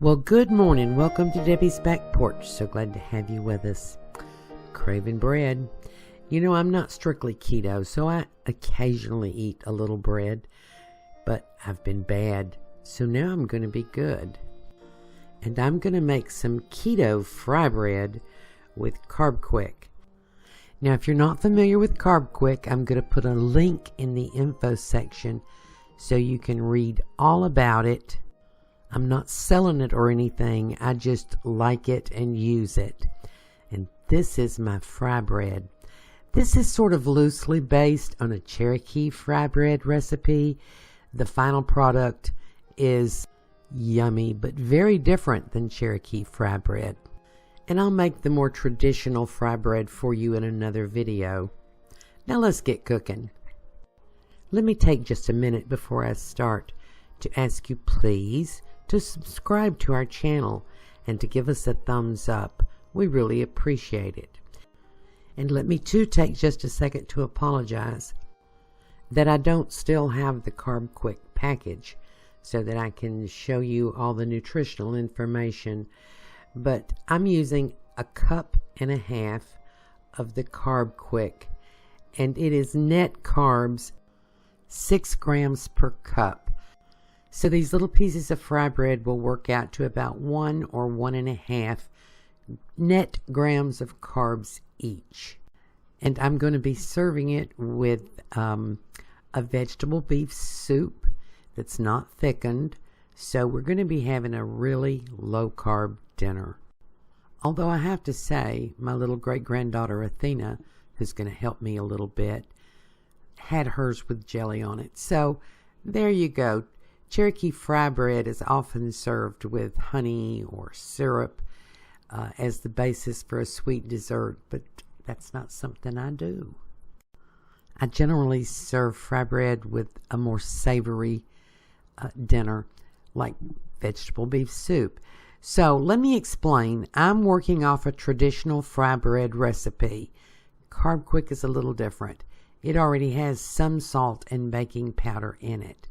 Well, good morning. Welcome to Debbie's Back Porch. So glad to have you with us. Craving bread. You know, I'm not strictly keto, so I occasionally eat a little bread, but I've been bad, so now I'm going to be good. And I'm going to make some Keto Frybread with CarbQuick. Now, if you're not familiar with CarbQuick, I'm going to put a link in the info section so you can read all about it. I'm not selling it or anything. I just like it and use it. And this is my fry bread. This is sort of loosely based on a Cherokee fry bread recipe. The final product is yummy, but very different than Cherokee fry bread. And I'll make the more traditional fry bread for you in another video. Now let's get cooking. Let me take just a minute before I start to ask you please to subscribe to our channel and to give us a thumbs up. We really appreciate it. And let me too take just a second to apologize that I don't still have the CarbQuick package so that I can show you all the nutritional information. But I'm using 1.5 cups of the CarbQuick, and it is net carbs 6 grams per cup. So these little pieces of fry bread will work out to about 1 or 1.5 net grams of carbs each. And I'm going to be serving it with a vegetable beef soup that's not thickened. So we're going to be having a really low carb dinner. Although I have to say, my little great-granddaughter Athena, who's going to help me a little bit, had hers with jelly on it. So there you go. Cherokee fry bread is often served with honey or syrup as the basis for a sweet dessert, but that's not something I do. I generally serve fry bread with a more savory dinner, like vegetable beef soup. So let me explain. I'm working off a traditional fry bread recipe. CarbQuick is a little different. It already has some salt and baking powder in it.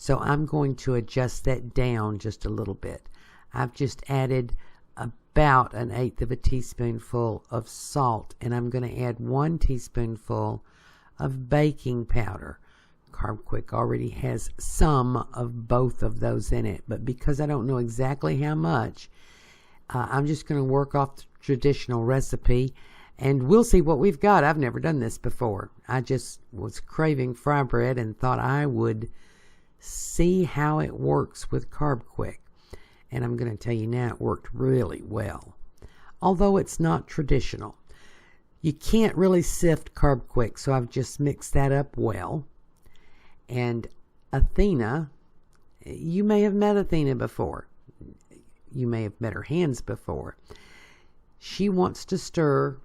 So I'm going to adjust that down just a little bit. I've just added about 1/8 teaspoonful of salt, and I'm going to add 1 teaspoonful of baking powder. CarbQuick already has some of both of those in it, but because I don't know exactly how much, I'm just going to work off the traditional recipe, and we'll see what we've got. I've never done this before. I just was craving fry bread and thought I would see how it works with CarbQuick. And I'm going to tell you now, it worked really well. Although it's not traditional. You can't really sift CarbQuick, so I've just mixed that up well. And Athena, you may have met Athena before. You may have met her hands before. She wants to stir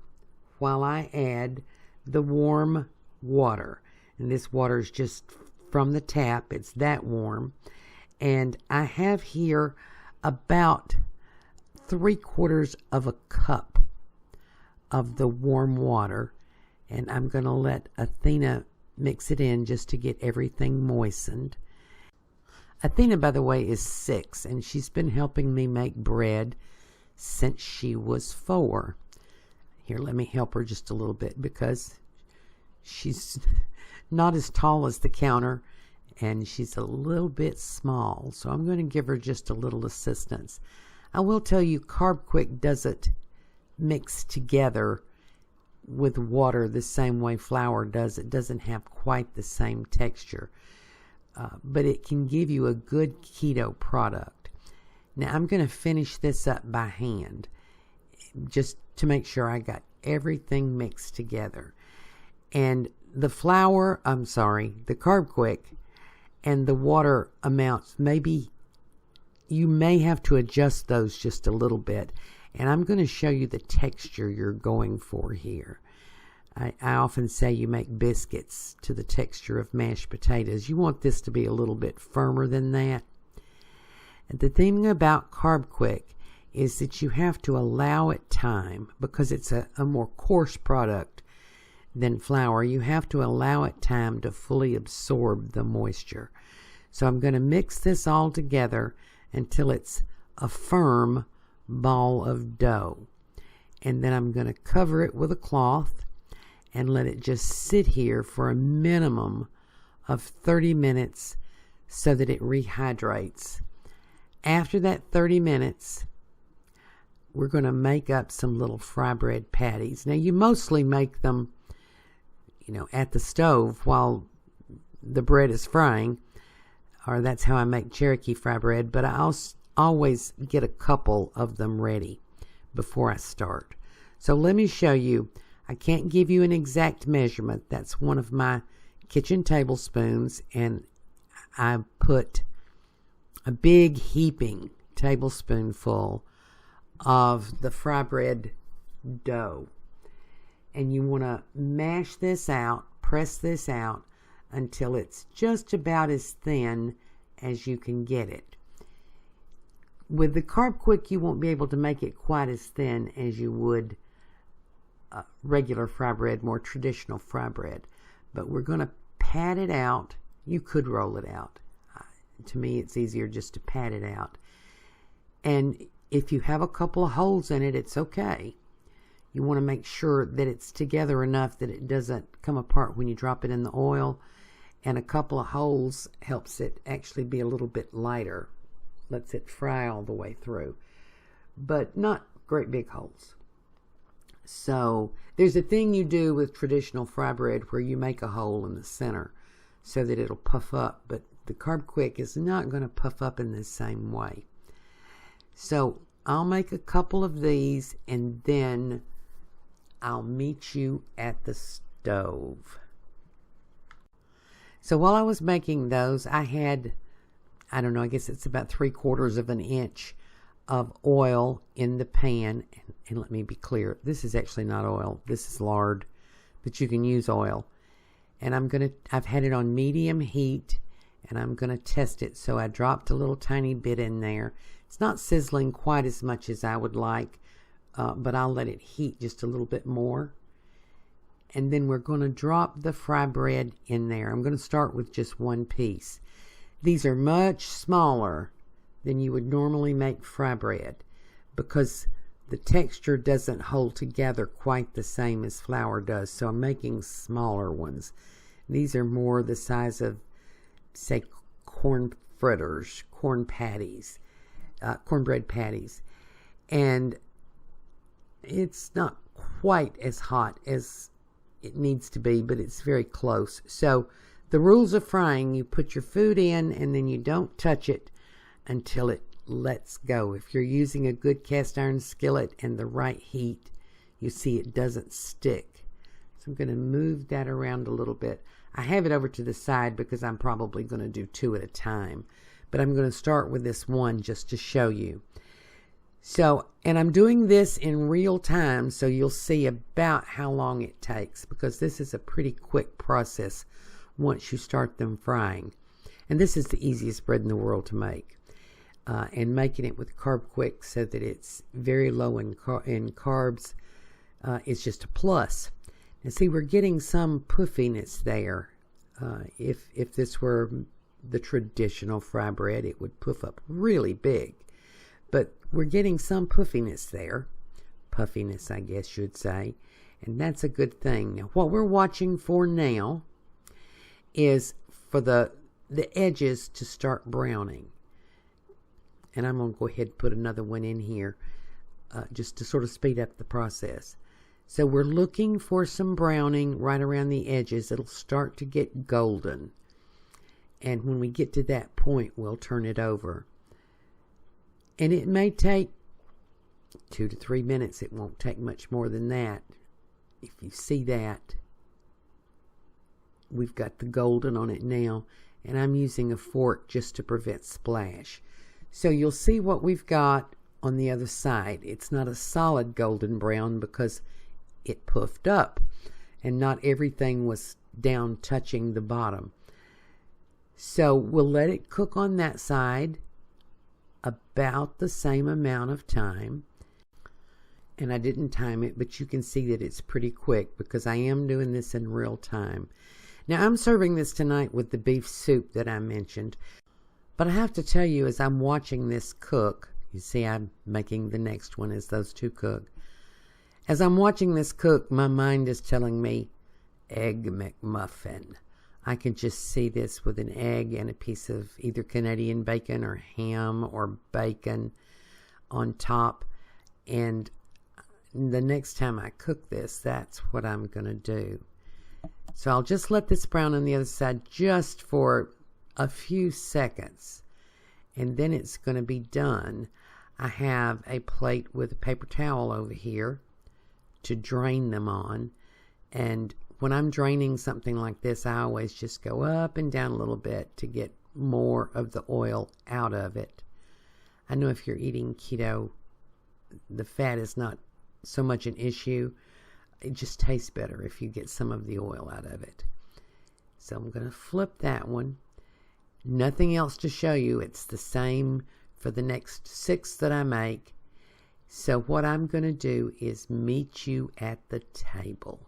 while I add the warm water. And this water is just from the tap. It's that warm. And I have here about 3/4 of a cup of the warm water. And I'm going to let Athena mix it in just to get everything moistened. Athena, by the way, is 6, and she's been helping me make bread since she was 4. Here, let me help her just a little bit because she's not as tall as the counter, and she's a little bit small, so I'm going to give her just a little assistance. I will tell you, CarbQuick doesn't mix together with water the same way flour does. It doesn't have quite the same texture, but it can give you a good keto product. Now I'm going to finish this up by hand just to make sure I got everything mixed together. And the CarbQuick and the water amounts, maybe you may have to adjust those just a little bit. And I'm going to show you the texture you're going for here. I often say you make biscuits to the texture of mashed potatoes. You want this to be a little bit firmer than that. And the thing about CarbQuick is that you have to allow it time because it's a more coarse product than flour. You have to allow it time to fully absorb the moisture. So I'm going to mix this all together until it's a firm ball of dough. And then I'm going to cover it with a cloth and let it just sit here for a minimum of 30 minutes so that it rehydrates. After that 30 minutes, we're going to make up some little fry bread patties. Now, you mostly make them, at the stove while the bread is frying, or that's how I make Cherokee fry bread, but I always get a couple of them ready before I start. So let me show you. I can't give you an exact measurement. That's one of my kitchen tablespoons, and I put a big heaping tablespoonful of the fry bread dough. And you want to mash this out, press this out until it's just about as thin as you can get it. With the CarbQuick, you won't be able to make it quite as thin as you would regular fry bread, more traditional fry bread. But we're going to pat it out. You could roll it out. To me, it's easier just to pat it out. And if you have a couple of holes in it, it's okay. You want to make sure that it's together enough that it doesn't come apart when you drop it in the oil. And a couple of holes helps it actually be a little bit lighter. Lets it fry all the way through. But not great big holes. So there's a thing you do with traditional fry bread where you make a hole in the center so that it'll puff up. But the CarbQuick is not going to puff up in the same way. So I'll make a couple of these and then I'll meet you at the stove. So while I was making those, I had, I don't know, I guess it's about 3/4 of an inch of oil in the pan. And let me be clear, this is actually not oil. This is lard, but you can use oil. And I've had it on medium heat, and I'm going to test it. So I dropped a little tiny bit in there. It's not sizzling quite as much as I would like, but I'll let it heat just a little bit more. And then we're going to drop the fry bread in there. I'm going to start with just one piece. These are much smaller than you would normally make fry bread because the texture doesn't hold together quite the same as flour does. So I'm making smaller ones. These are more the size of, say, corn fritters, cornbread patties. And it's not quite as hot as it needs to be, but it's very close. So the rules of frying, you put your food in and then you don't touch it until it lets go. If you're using a good cast iron skillet and the right heat, you see it doesn't stick. So I'm going to move that around a little bit. I have it over to the side because I'm probably going to do 2 at a time. But I'm going to start with this one just to show you. So, and I'm doing this in real time so you'll see about how long it takes because this is a pretty quick process once you start them frying. And this is the easiest bread in the world to make. And making it with CarbQuick so that it's very low in carbs is just a plus. And see, we're getting some puffiness there. If this were the traditional fry bread, it would puff up really big. But we're getting some puffiness there. Puffiness, I guess you'd say. And that's a good thing. Now, what we're watching for now is for the edges to start browning. And I'm going to go ahead and put another one in here just to sort of speed up the process. So we're looking for some browning right around the edges. It'll start to get golden. And when we get to that point, we'll turn it over. And it may take 2 to 3 minutes. It won't take much more than that. If you see that, we've got the golden on it now. And I'm using a fork just to prevent splash. So you'll see what we've got on the other side. It's not a solid golden brown because it puffed up. And not everything was down touching the bottom. So we'll let it cook on that side about the same amount of time. And I didn't time it, but you can see that it's pretty quick because I am doing this in real time. Now I'm serving this tonight with the beef soup that I mentioned. But I have to tell you, as I'm watching this cook, You see, I'm making the next one as those two cook. As I'm watching this cook, my mind is telling me, Egg McMuffin. I can just see this with an egg and a piece of either Canadian bacon or ham or bacon on top. And the next time I cook this, that's what I'm going to do. So I'll just let this brown on the other side just for a few seconds. And then it's going to be done. I have a plate with a paper towel over here to drain them on. And when I'm draining something like this, I always just go up and down a little bit to get more of the oil out of it. I know if you're eating keto, the fat is not so much an issue. It just tastes better if you get some of the oil out of it. So I'm going to flip that one. Nothing else to show you. It's the same for the next 6 that I make. So what I'm going to do is meet you at the table.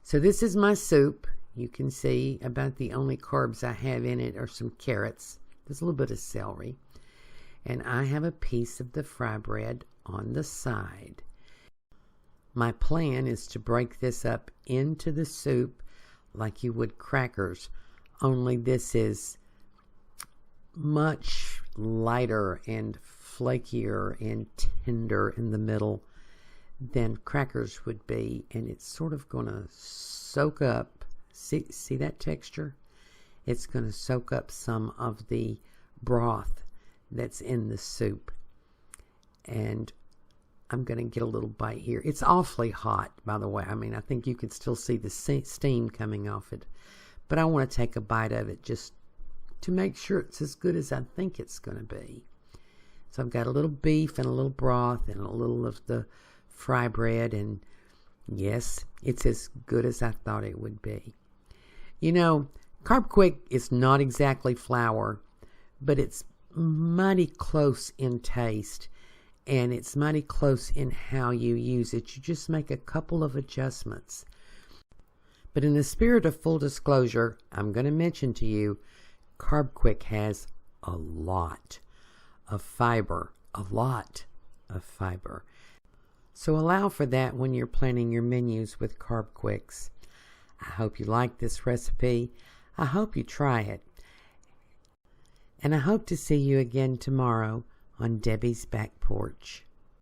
So this is my soup. You can see about the only carbs I have in it are some carrots. There's a little bit of celery. And I have a piece of the fry bread on the side. My plan is to break this up into the soup like you would crackers, only this is much lighter and flakier and tender in the middle than crackers would be, and it's sort of going to soak up, see that texture? It's going to soak up some of the broth that's in the soup. And I'm going to get a little bite here. It's awfully hot, by the way. I mean, I think you can still see the steam coming off it. But I want to take a bite of it just to make sure it's as good as I think it's going to be. So I've got a little beef and a little broth and a little of the fry bread. And yes, it's as good as I thought it would be. You know, CarbQuick is not exactly flour, but it's mighty close in taste. And it's mighty close in how you use it. You just make a couple of adjustments. But in the spirit of full disclosure, I'm going to mention to you, CarbQuick has a lot of fiber. A lot of fiber. So allow for that when you're planning your menus with CarbQuicks. I hope you like this recipe. I hope you try it. And I hope to see you again tomorrow on Debbie's Back Porch.